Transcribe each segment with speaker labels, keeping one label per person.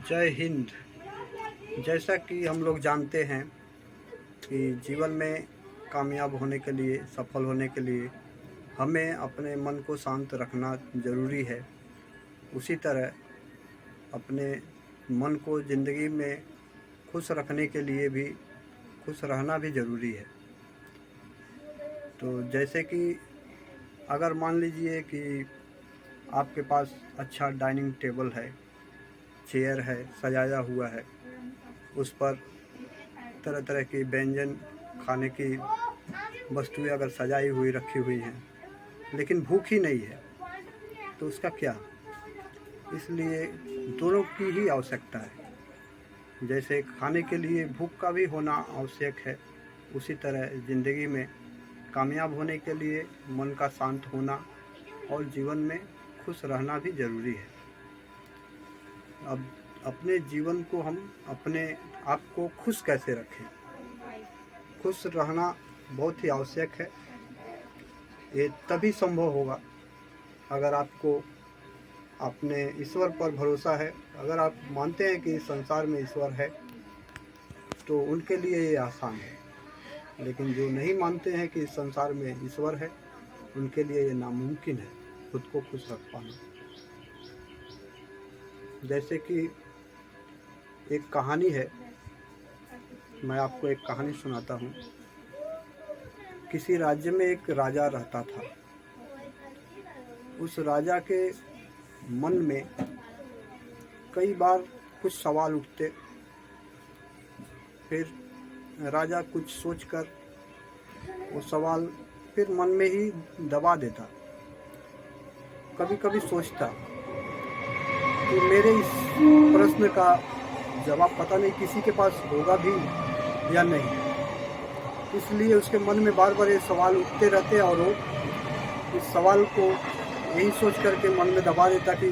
Speaker 1: जय हिंद। जैसा कि हम लोग जानते हैं कि जीवन में कामयाब होने के लिए, सफल होने के लिए हमें अपने मन को शांत रखना ज़रूरी है। उसी तरह अपने मन को ज़िंदगी में खुश रखने के लिए भी खुश रहना भी ज़रूरी है। तो जैसे कि अगर मान लीजिए कि आपके पास अच्छा डाइनिंग टेबल है, चेयर है, सजाया हुआ है, उस पर तरह तरह की व्यंजन खाने की वस्तुएं अगर सजाई हुई रखी हुई हैं, लेकिन भूख ही नहीं है, तो उसका क्या? इसलिए दोनों की ही आवश्यकता है। जैसे खाने के लिए भूख का भी होना आवश्यक है, उसी तरह ज़िंदगी में कामयाब होने के लिए मन का शांत होना और जीवन में खुश रहना भी ज़रूरी है। अब अपने जीवन को हम अपने आप को खुश कैसे रखें? खुश रहना बहुत ही आवश्यक है। ये तभी संभव होगा अगर आपको अपने ईश्वर पर भरोसा है। अगर आप मानते हैं कि इस संसार में ईश्वर है तो उनके लिए ये आसान है, लेकिन जो नहीं मानते हैं कि इस संसार में ईश्वर है, उनके लिए ये नामुमकिन है खुद को खुश रख पाना। जैसे कि एक कहानी है, मैं आपको एक कहानी सुनाता हूँ। किसी राज्य में एक राजा रहता था। उस राजा के मन में कई बार कुछ सवाल उठते, फिर राजा कुछ सोचकर वो सवाल फिर मन में ही दबा देता। कभी कभी सोचता कि मेरे इस प्रश्न का जवाब पता नहीं किसी के पास होगा भी या नहीं, इसलिए उसके मन में बार बार ये सवाल उठते रहते और वो इस सवाल को यही सोच करके मन में दबा देता कि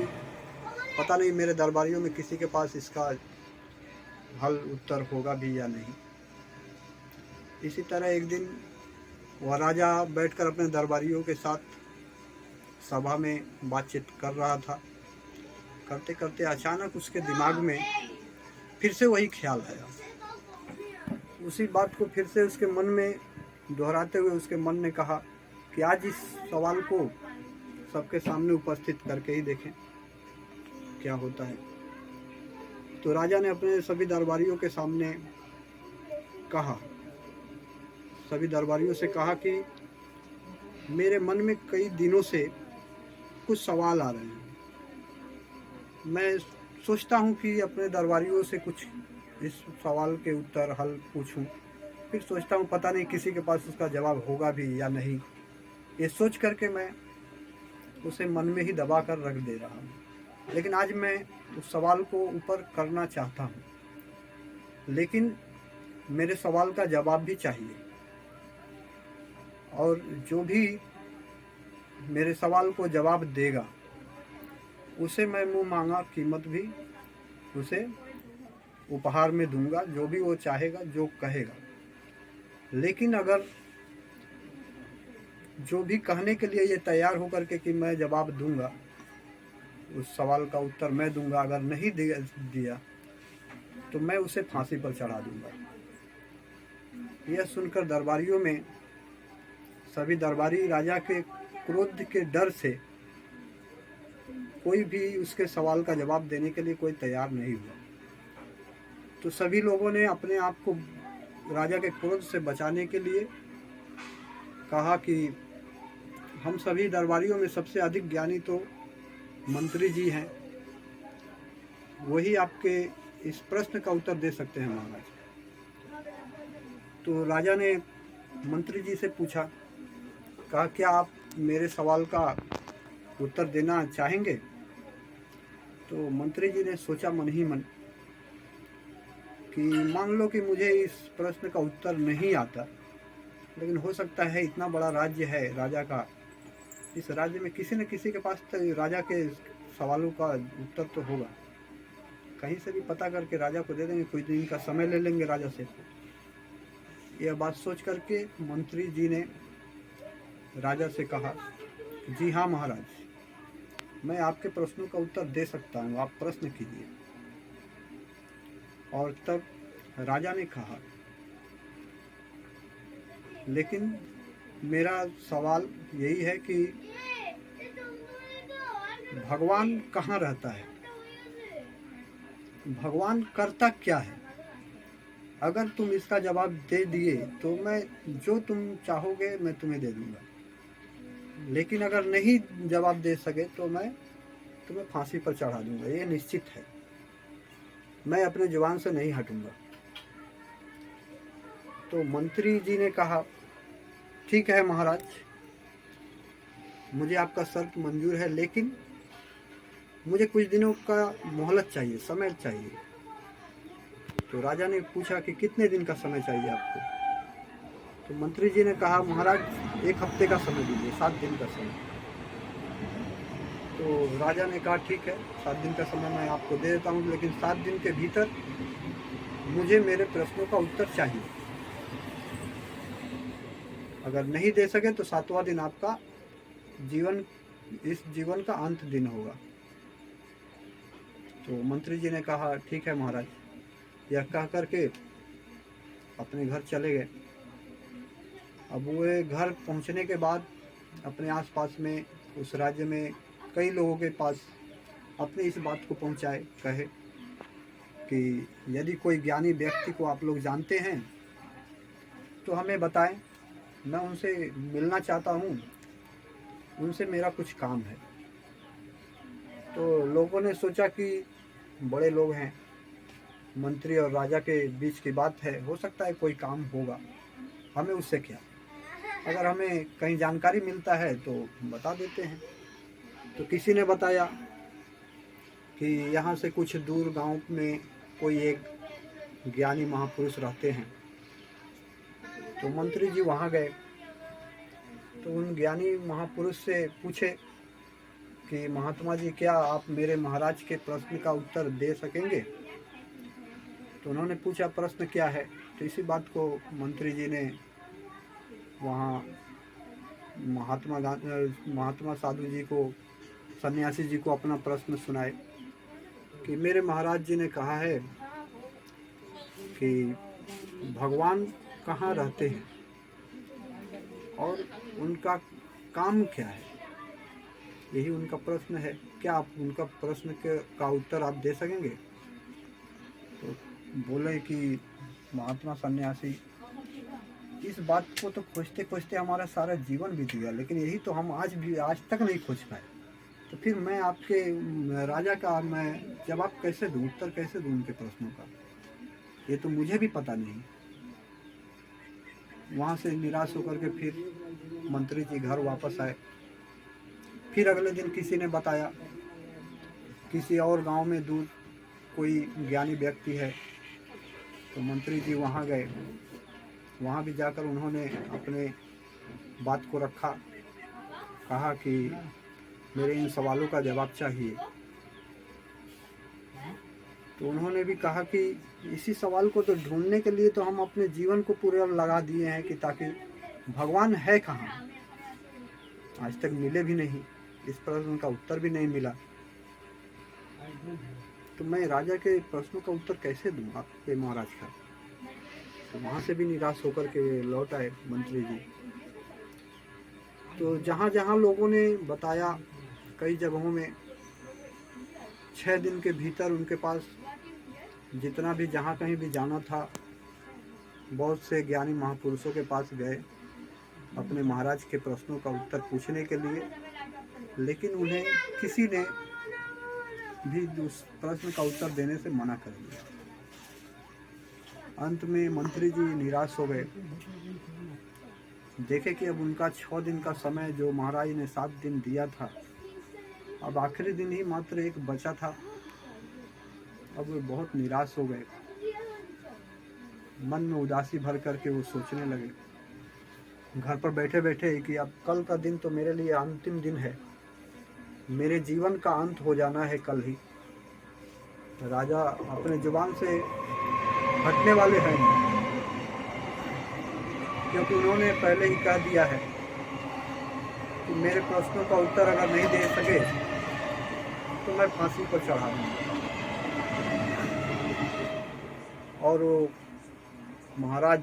Speaker 1: पता नहीं मेरे दरबारियों में किसी के पास इसका हल उत्तर होगा भी या नहीं। इसी तरह एक दिन वह राजा बैठकर अपने दरबारियों के साथ सभा में बातचीत कर रहा था। करते करते अचानक उसके दिमाग में फिर से वही ख्याल आया। उसी बात को फिर से उसके मन में दोहराते हुए उसके मन ने कहा कि आज इस सवाल को सबके सामने उपस्थित करके ही देखें क्या होता है। तो राजा ने अपने सभी दरबारियों के सामने कहा, सभी दरबारियों से कहा कि मेरे मन में कई दिनों से कुछ सवाल आ रहे हैं। मैं सोचता हूँ कि अपने दरबारियों से कुछ इस सवाल के उत्तर हल पूछूं, फिर सोचता हूँ पता नहीं किसी के पास उसका जवाब होगा भी या नहीं। ये सोच करके मैं उसे मन में ही दबा कर रख दे रहा हूँ, लेकिन आज मैं उस सवाल को ऊपर करना चाहता हूँ, लेकिन मेरे सवाल का जवाब भी चाहिए, और जो भी मेरे सवाल को जवाब देगा उसे मैं मुँह मांगा कीमत भी उसे उपहार में दूंगा, जो भी वो चाहेगा, जो कहेगा। लेकिन अगर जो भी कहने के लिए ये तैयार होकर के कि मैं जवाब दूंगा, उस सवाल का उत्तर मैं दूंगा, अगर नहीं दिया तो मैं उसे फांसी पर चढ़ा दूंगा। यह सुनकर दरबारियों में सभी दरबारी राजा के क्रोध के डर से कोई भी उसके सवाल का जवाब देने के लिए कोई तैयार नहीं हुआ। तो सभी लोगों ने अपने आप को राजा के क्रोध से बचाने के लिए कहा कि हम सभी दरबारियों में सबसे अधिक ज्ञानी तो मंत्री जी हैं, वही आपके इस प्रश्न का उत्तर दे सकते हैं महाराज। तो राजा ने मंत्री जी से पूछा, कहा क्या आप मेरे सवाल का उत्तर देना चाहेंगे? तो मंत्री जी ने सोचा मन ही मन कि मान लो कि मुझे इस प्रश्न का उत्तर नहीं आता, लेकिन हो सकता है इतना बड़ा राज्य है राजा का, इस राज्य में किसी न किसी के पास तो राजा के सवालों का उत्तर तो होगा। कहीं से भी पता करके राजा को दे देंगे, कुछ दिन का समय ले लेंगे राजा से। यह बात सोच करके मंत्री जी ने राजा से कहा, जी हाँ महाराज, मैं आपके प्रश्नों का उत्तर दे सकता हूँ, आप प्रश्न कीजिए। और तब राजा ने कहा, लेकिन मेरा सवाल यही है कि भगवान कहाँ रहता है, भगवान करता क्या है? अगर तुम इसका जवाब दे दिए तो मैं जो तुम चाहोगे मैं तुम्हें दे दूंगा, लेकिन अगर नहीं जवाब दे सके तो मैं तुम्हें फांसी पर चढ़ा दूंगा, ये निश्चित है। मैं अपने जुबान से नहीं हटूंगा। तो मंत्री जी ने कहा, ठीक है महाराज, मुझे आपका शर्त मंजूर है, लेकिन मुझे कुछ दिनों का मोहलत चाहिए, समय चाहिए। तो राजा ने पूछा कि कितने दिन का समय चाहिए आपको? तो मंत्री जी ने कहा, महाराज 1 हफ्ते का समय दीजिए, 7 दिन का समय। तो राजा ने कहा, ठीक है, 7 दिन का समय मैं आपको दे देता हूँ, लेकिन 7 दिन के भीतर मुझे मेरे प्रश्नों का उत्तर चाहिए। अगर नहीं दे सके तो 7वां दिन आपका इस जीवन का अंत दिन होगा। तो मंत्री जी ने कहा, ठीक है महाराज। यह कह करके अपने घर चले गए। अब वो घर पहुंचने के बाद अपने आसपास में उस राज्य में कई लोगों के पास अपने इस बात को पहुंचाए, कहे कि यदि कोई ज्ञानी व्यक्ति को आप लोग जानते हैं तो हमें बताएं, मैं उनसे मिलना चाहता हूं, उनसे मेरा कुछ काम है। तो लोगों ने सोचा कि बड़े लोग हैं, मंत्री और राजा के बीच की बात है, हो सकता है कोई काम होगा, हमें उससे क्या, अगर हमें कहीं जानकारी मिलता है तो बता देते हैं। तो किसी ने बताया कि यहाँ से कुछ दूर गांव में कोई एक ज्ञानी महापुरुष रहते हैं। तो मंत्री जी वहाँ गए। तो उन ज्ञानी महापुरुष से पूछे कि महात्मा जी, क्या आप मेरे महाराज के प्रश्न का उत्तर दे सकेंगे? तो उन्होंने पूछा, प्रश्न क्या है? तो इसी बात को मंत्री जी ने वहाँ महात्मा साधु जी को, सन्यासी जी को अपना प्रश्न सुनाए कि मेरे महाराज जी ने कहा है कि भगवान कहाँ रहते हैं और उनका काम क्या है, यही उनका प्रश्न है। क्या आप उनका प्रश्न का उत्तर आप दे सकेंगे? तो बोले कि महात्मा सन्यासी, इस बात को तो खोजते खोजते हमारा सारा जीवन बीत गया, लेकिन यही तो हम आज तक नहीं खोज पाए। तो फिर मैं आपके राजा का मैं जवाब कैसे दूं, उत्तर कैसे दूं उनके प्रश्नों का, ये तो मुझे भी पता नहीं। वहाँ से निराश होकर के फिर मंत्री जी घर वापस आए। फिर अगले दिन किसी ने बताया, किसी और गांव में दूर कोई ज्ञानी व्यक्ति है। तो मंत्री जी वहाँ गए। वहाँ भी जाकर उन्होंने अपने बात को रखा, कहा कि मेरे इन सवालों का जवाब चाहिए। तो उन्होंने भी कहा कि इसी सवाल को तो ढूंढने के लिए तो हम अपने जीवन को पूरा लगा दिए हैं कि ताकि भगवान है कहाँ, आज तक मिले भी नहीं, इस प्रश्न का उत्तर भी नहीं मिला। तो मैं राजा के प्रश्नों का उत्तर कैसे दूं आपके महाराज का? तो वहाँ से भी निराश होकर के लौट आए मंत्री जी। तो जहाँ जहाँ लोगों ने बताया, कई जगहों में 6 दिन के भीतर उनके पास जितना भी जहाँ कहीं भी जाना था, बहुत से ज्ञानी महापुरुषों के पास गए अपने महाराज के प्रश्नों का उत्तर पूछने के लिए, लेकिन उन्हें किसी ने भी उस प्रश्न का उत्तर देने से मना कर दिया। अंत में मंत्री जी निराश हो गए। देखे कि अब उनका 6 दिन का समय जो महाराज ने 7 दिन दिया था, अब आखिरी दिन ही मात्र एक बचा था। अब वे बहुत निराश हो गए। मन में उदासी भर करके वो सोचने लगे घर पर बैठे बैठे कि अब कल का दिन तो मेरे लिए अंतिम दिन है, मेरे जीवन का अंत हो जाना है कल ही। राजा अपने जुबान से हटने वाले हैं नहीं, क्योंकि उन्होंने पहले ही कह दिया है कि मेरे प्रश्नों का उत्तर अगर नहीं दे सके तो मैं फांसी पर चढ़ा दूंगा। और वो महाराज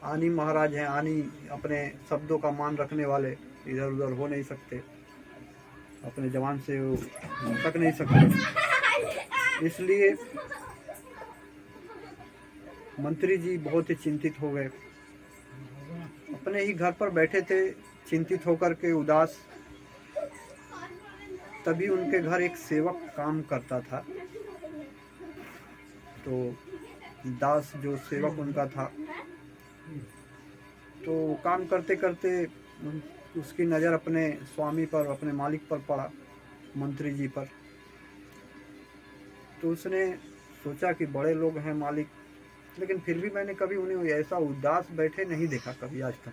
Speaker 1: आनी महाराज हैं, आनी अपने शब्दों का मान रखने वाले, इधर उधर हो नहीं सकते, अपने जवान से वो भटक नहीं सकते। इसलिए मंत्री जी बहुत ही चिंतित हो गए। अपने ही घर पर बैठे थे चिंतित होकर के, उदास। तभी उनके घर एक सेवक काम करता था। तो दास जो सेवक उनका था, तो काम करते करते उसकी नज़र अपने स्वामी पर, अपने मालिक पर पड़ा, मंत्री जी पर। तो उसने सोचा कि बड़े लोग हैं मालिक, लेकिन फिर भी मैंने कभी उन्हें ऐसा उदास बैठे नहीं देखा कभी आज तक।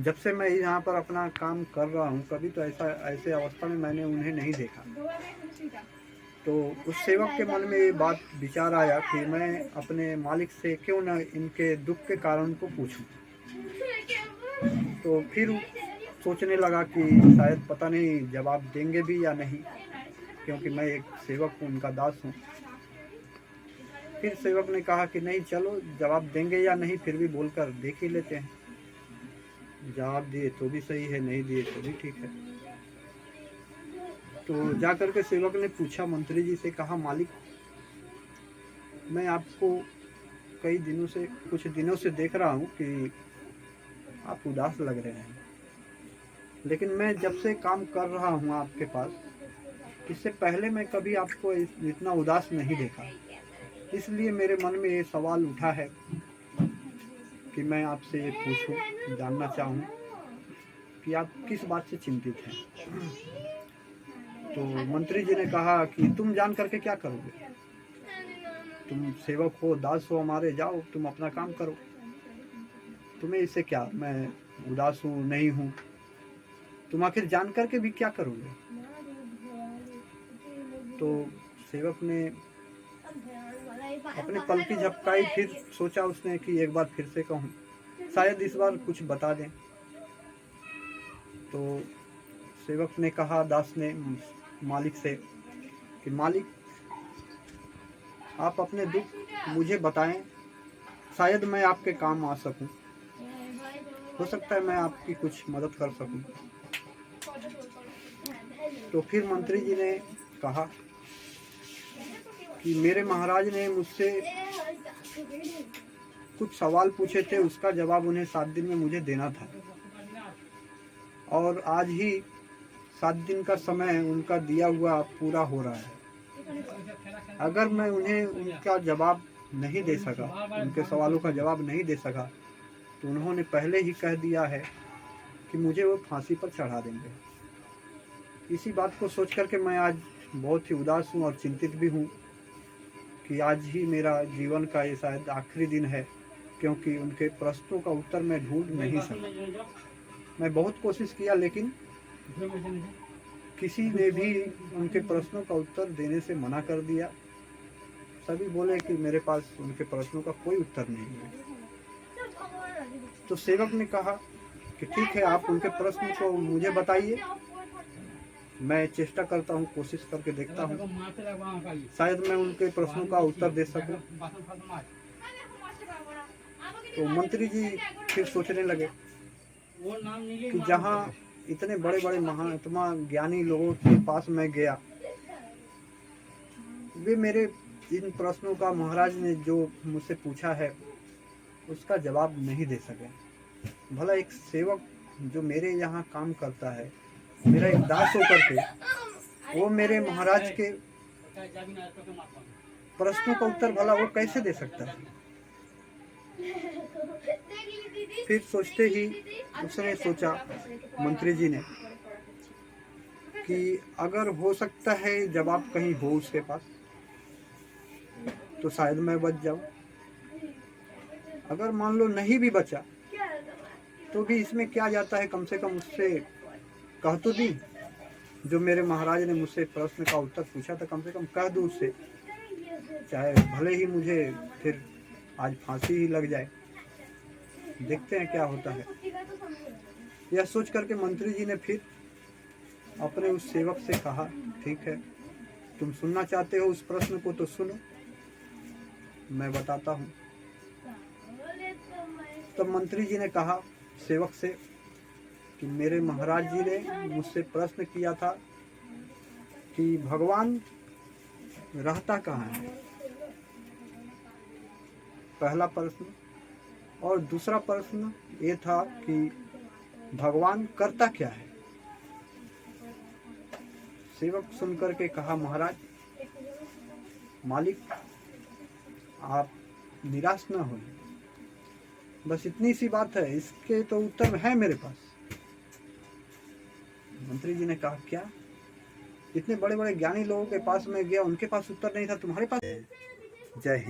Speaker 1: जब से मैं यहाँ पर अपना काम कर रहा हूँ, कभी तो ऐसे अवस्था में मैंने उन्हें नहीं देखा। तो उस सेवक के मन में ये बात विचार आया कि मैं अपने मालिक से क्यों न इनके दुख के कारण को पूछूं। तो फिर सोचने लगा कि शायद पता नहीं जवाब देंगे भी या नहीं, क्योंकि मैं एक सेवक हूँ, उनका दास हूँ। फिर सेवक ने कहा कि नहीं, चलो जवाब देंगे या नहीं फिर भी बोलकर देख ही लेते हैं। जवाब दिए तो भी सही है, नहीं दिए तो भी ठीक है। तो जाकर के सेवक ने पूछा मंत्री जी से, कहा मालिक, मैं आपको कुछ दिनों से देख रहा हूँ कि आप उदास लग रहे हैं, लेकिन मैं जब से काम कर रहा हूँ आपके पास, इससे पहले मैं कभी आपको इतना उदास नहीं देखा। इसलिए मेरे मन में ये सवाल उठा है कि मैं आपसे ये पूछूं, जानना चाहूँ कि आप किस बात से चिंतित हैं। तो मंत्री जी ने कहा कि तुम जान करके क्या करोगे, तुम सेवक हो, दास हो हमारे, जाओ तुम अपना काम करो, तुम्हें इससे क्या, मैं उदास हूँ नहीं हूँ, तुम आखिर जान करके भी क्या करोगे। तो सेवक ने अपने पल की झपकाई, फिर सोचा उसने कि एक बार फिर से कहूँ, शायद इस बार कुछ बता दें। तो सेवक ने कहा, दास ने मालिक से कि मालिक, आप अपने दुख मुझे बताएं, शायद मैं आपके काम आ सकूं, हो सकता है मैं आपकी कुछ मदद कर सकूं। तो फिर मंत्री जी ने कहा कि मेरे महाराज ने मुझसे कुछ सवाल पूछे थे, उसका जवाब उन्हें 7 दिन में मुझे देना था, और आज ही 7 दिन का समय उनका दिया हुआ पूरा हो रहा है। अगर मैं उन्हें उनका जवाब नहीं दे सका, उनके सवालों का जवाब नहीं दे सका, तो उन्होंने पहले ही कह दिया है कि मुझे वो फांसी पर चढ़ा देंगे। इसी बात को सोच करके मैं आज बहुत ही उदास हूँ और चिंतित भी हूँ कि आज ही मेरा जीवन का ये शायद आखिरी दिन है, क्योंकि उनके प्रश्नों का उत्तर मैं ढूंढ नहीं सका। मैं बहुत कोशिश किया, लेकिन किसी ने भी उनके प्रश्नों का उत्तर देने से मना कर दिया। सभी बोले कि मेरे पास उनके प्रश्नों का कोई उत्तर नहीं है। तो सेवक ने कहा कि ठीक है, आप उनके प्रश्न को मुझे बताइए, मैं चेष्टा करता हूँ, कोशिश करके देखता हूँ, शायद मैं उनके प्रश्नों का उत्तर दे सकूं। तो मंत्री जी फिर सोचने लगे कि जहाँ इतने बड़े बड़े महात्मा ज्ञानी लोगों के पास मैं गया, वे मेरे इन प्रश्नों का महाराज ने जो मुझसे पूछा है उसका जवाब नहीं दे सके। भला एक सेवक जो मेरे यहाँ काम करता है, मेरा एक दास होकर के, वो मेरे महाराज के प्रश्नों का उत्तर भला वो कैसे दे सकता है। फिर सोचते ही उसने सोचा, मंत्री जी ने, कि अगर हो सकता है जवाब कहीं हो उसके पास, तो शायद मैं बच जाऊं। अगर मान लो नहीं भी बचा तो भी इसमें क्या जाता है, कम से कम उससे कह तो दी, जो मेरे महाराज ने मुझसे प्रश्न का उत्तर पूछा था, कम से कम कह दूं उससे, चाहे भले ही मुझे फिर आज फांसी ही लग जाए, देखते हैं क्या होता है। यह सोच करके मंत्री जी ने फिर अपने उस सेवक से कहा, ठीक है, तुम सुनना चाहते हो उस प्रश्न को तो सुनो। मैं बताता हूँ। तब मंत्री जी ने कहा सेवक से कि मेरे महाराज जी ने मुझसे प्रश्न किया था कि भगवान रहता कहाँ है, पहला प्रश्न। और दूसरा प्रश्न ये था कि भगवान करता क्या है। सेवक सुनकर के कहा महाराज मालिक आप निराश न हो, बस इतनी सी बात है, इसके तो उत्तर है मेरे पास। मंत्री जी ने कहा क्या, इतने बड़े बड़े ज्ञानी लोगों के पास में गया, उनके पास उत्तर नहीं था, तुम्हारे पास। जय हिंद।